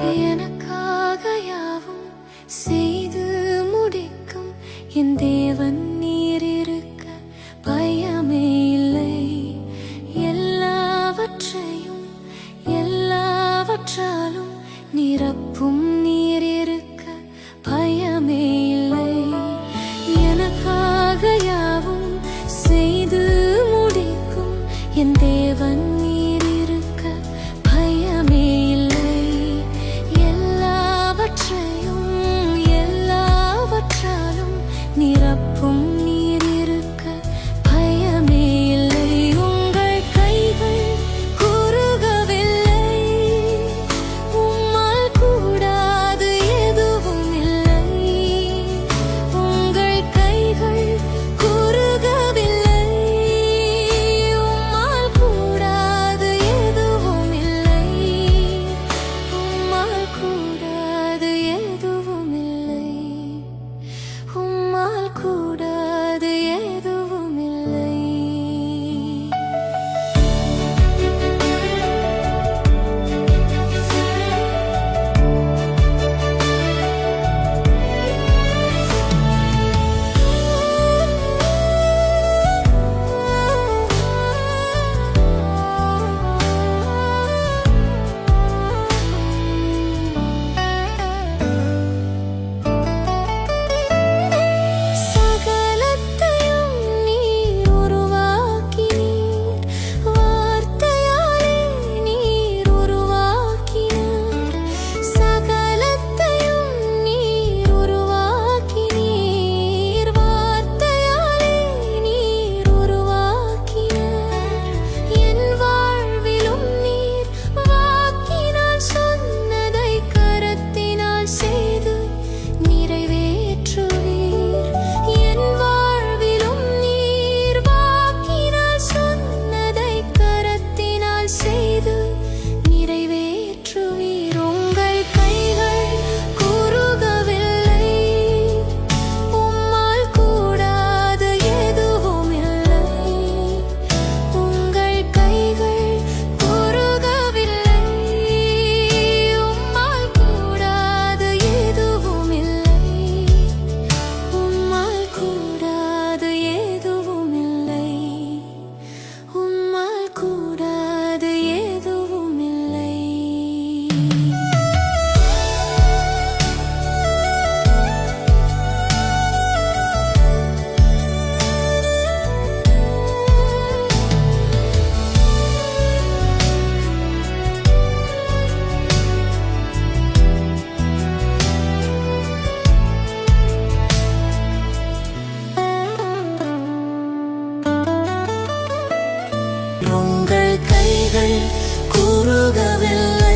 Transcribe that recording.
எனக்காக யாவும் செய்து முடிக்கும் என் தேவன் நீர் இருக்க பயமே இல்லை. எல்லாவற்றாலும் நிரப்பும் நீர் இருக்க பயமே இல்லை. எனக்காக யாவும் செய்து முடிக்கும் என் தேவன் நீர் இருக்க பயமே இல்லை. எல்லாவற்றாலும் நிரப்பும் நீர் இருக்க பயமே இல்லை. உங்கள் கைகள் குறுகவில்லை, உம்மால் கூடாது எதுவும் இல்லை. உங்கள் கைகள் குறுகவில்லை, உம்மால் கூடாது எதுவும் இல்லை. உம்மால் கூடாது எதுவும் இல்லை. உம்மால் கூடாது எதுவும் இல்லை. சகலத்தையும் நீர் உருவாக்கினீர், வார்த்தையாலே நீர் உருவாக்கினார். சகலத்தையும் நீர் உருவாக்கினீர், வார்த்தையாலே நீர் உருவாக்கினார். என் வாழ்விலும் நீர் வாக்கினால் சொன்னதை கரத்தினால் செய்து நிறைவேற்றுவீர். என் வாழ்விலும் நீர் வாக்கினால் சொன்னதை கரத்தினால் செய்து நிறைவேற்றுவீர். உங்கள் கைகள் குறுகவில்லை, உம்மால் கூடாது எதுவும் இல்லை. உங்கள் கைகள் குறுகவில்லை, உம்மால் கூடாது எதுவும் இல்லை. உம்மால் கூடாது எதுவும் இல்லை. உம்மால் கூடாது எதுவும் இல்லை. உங்கள் கைகள் குறுகவில்லை,